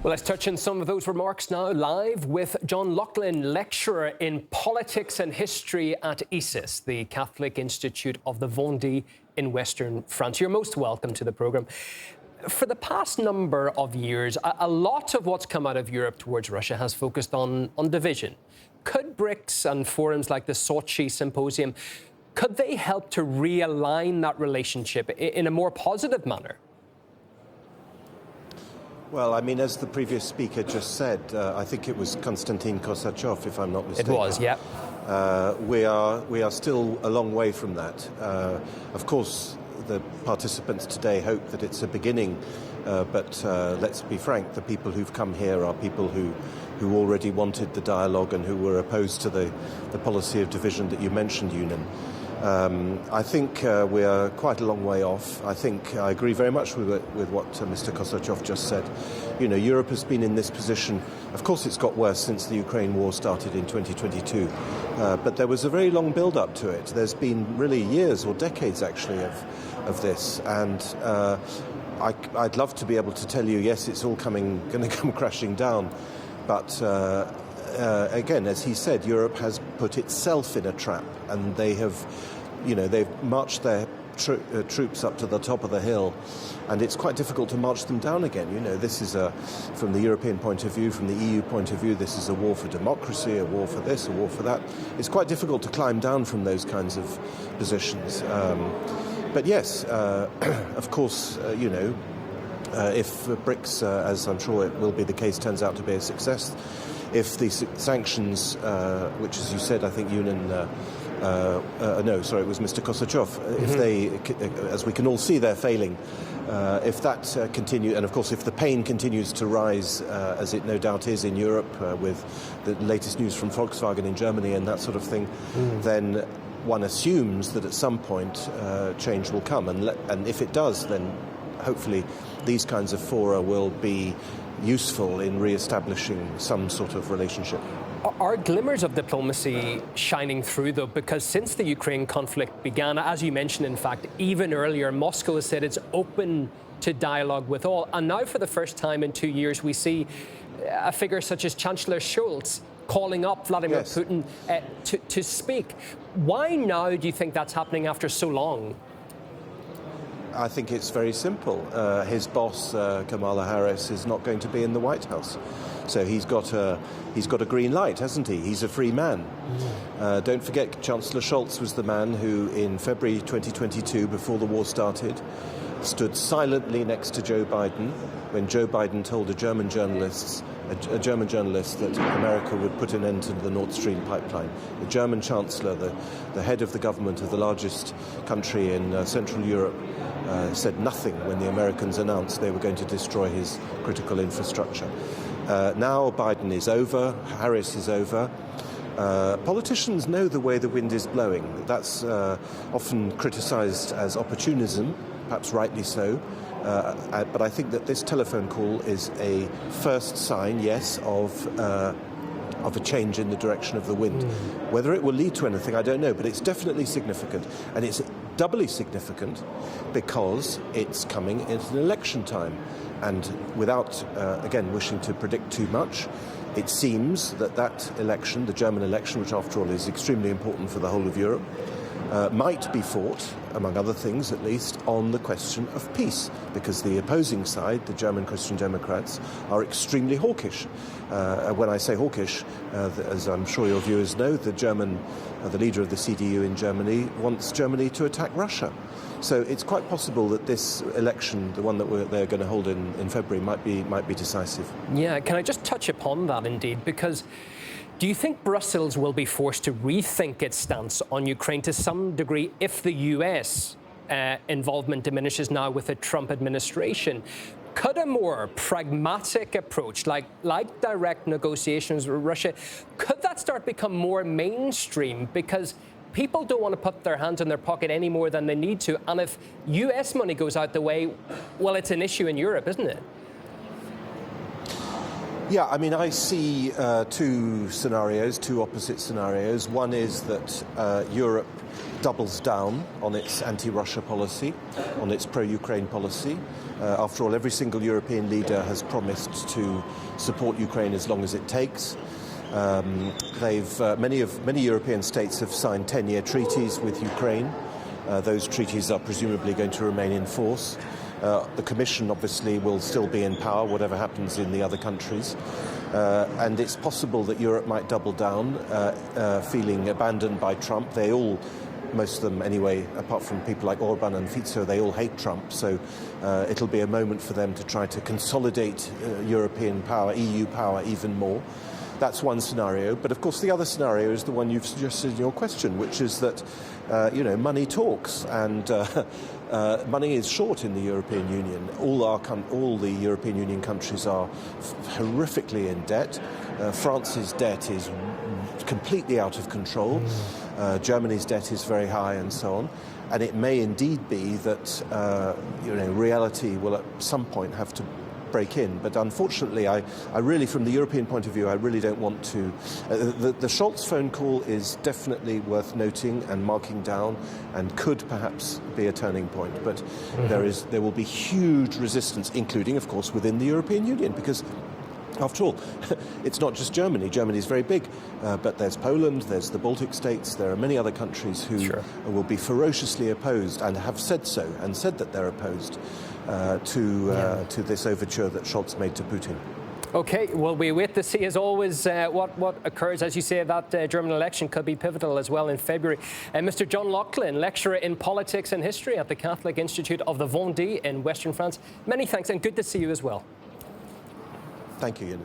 Well, let's touch on some of those remarks now, live with John Laughland, lecturer in politics and history at ISIS, the Catholic Institute of the Vendée in Western France. You're most welcome to the programme. For the past number of years, a lot of what's come out of Europe towards Russia has focused on division. Could BRICS and forums like the Sochi Symposium, could they help to realign that relationship in a more positive manner? Well, I mean, as the previous speaker just said, I think it was Konstantin Kosachev, if I'm not mistaken. It was, yeah. We are still a long way from that. Of course, the participants today hope that it's a beginning, but let's be frank, the people who've come here are people who already wanted the dialogue and who were opposed to the policy of division that you mentioned, Yunan. I think we are quite a long way off. I think I agree very much with what Mr. Kosachev just said. You know, Europe has been in this position. Of course, it's got worse since the Ukraine war started in 2022. But there was a very long build-up to it. There's been really years or decades, actually, of this. And I'd love to be able to tell you, yes, it's all going to come crashing down. But again, as he said, Europe has put itself in a trap, and they've marched their troops up to the top of the hill, and it's quite difficult to march them down again. You know, this is from the European point of view, from the EU point of view, this is a war for democracy, a war for this, a war for that. It's quite difficult to climb down from those kinds of positions. But yes, of course, if BRICS, as I'm sure it will be the case, turns out to be a success, if the sanctions, which, as you said, I think Yunan, it was Mr. Kosachev, if they, as we can all see, they're failing, if that continues, and of course if the pain continues to rise, as it no doubt is in Europe, with the latest news from Volkswagen in Germany and that sort of thing, then one assumes that at some point change will come, and if it does, then hopefully these kinds of fora will be useful in re-establishing some sort of relationship. Are glimmers of diplomacy shining through, though? Because since the Ukraine conflict began, as you mentioned, in fact, even earlier, Moscow has said it's open to dialogue with all. And now, for the first time in 2 years, we see a figure such as Chancellor Scholz calling up Vladimir Putin to speak. Why now do you think that's happening after so long? I think it's very simple. His boss, Kamala Harris, is not going to be in the White House. So he's got a green light, hasn't he? He's a free man. Don't forget, Chancellor Scholz was the man who, in February 2022, before the war started, stood silently next to Joe Biden when Joe Biden told a German journalist that America would put an end to the Nord Stream pipeline. The German Chancellor, the head of the government of the largest country in Central Europe, said nothing when the Americans announced they were going to destroy his critical infrastructure. Now Biden is over, Harris is over. Politicians know the way the wind is blowing. That's often criticized as opportunism, perhaps rightly so. But I think that this telephone call is a first sign, yes, of a change in the direction of the wind. Whether it will lead to anything, I don't know, but it's definitely significant. And it's doubly significant because it's coming into an election time. And without, again, wishing to predict too much, it seems that election, the German election, which after all is extremely important for the whole of Europe, might be fought, among other things at least, on the question of peace, because the opposing side, the German Christian Democrats, are extremely hawkish. When I say hawkish, as I'm sure your viewers know, the leader of the CDU in Germany wants Germany to attack Russia. So it's quite possible that this election, the one that they're going to hold in February, might be decisive. Yeah, can I just touch upon that indeed? Because do you think Brussels will be forced to rethink its stance on Ukraine to some degree if the US involvement diminishes now with the Trump administration? Could a more pragmatic approach, like direct negotiations with Russia, could that start to become more mainstream? Because people don't want to put their hands in their pocket any more than they need to. And if US money goes out the way, well, it's an issue in Europe, isn't it? Yeah, I mean, I see two opposite scenarios. One is that Europe doubles down on its anti-Russia policy, on its pro-Ukraine policy. After all, every single European leader has promised to support Ukraine as long as it takes. Many European states have signed 10-year treaties with Ukraine. Those treaties are presumably going to remain in force. The Commission obviously will still be in power, whatever happens in the other countries. And it's possible that Europe might double down, feeling abandoned by Trump. Most of them anyway, apart from people like Orban and Fico, they all hate Trump. So it'll be a moment for them to try to consolidate European power, EU power even more. That's one scenario. But of course, the other scenario is the one you've suggested in your question, which is that, money talks, and money is short in the European Union. All the European Union countries are horrifically in debt. France's debt is completely out of control. Germany's debt is very high, and so on. And it may indeed be that reality will at some point have to break in. But unfortunately, I really, from the European point of view, I really don't want to. The Scholz phone call is definitely worth noting and marking down, and could perhaps be a turning point. But there will be huge resistance, including, of course, within the European Union, because after all, it's not just Germany. Germany is very big, but there's Poland, there's the Baltic states, there are many other countries who will be ferociously opposed, and have said so, and said that they're opposed to this overture that Scholz made to Putin. OK, well, we wait to see, as always, what occurs. As you say, that German election could be pivotal as well in February. Mr. John Laughland, lecturer in politics and history at the Catholic Institute of the Vendée in Western France. Many thanks, and good to see you as well. Thank you, Ian.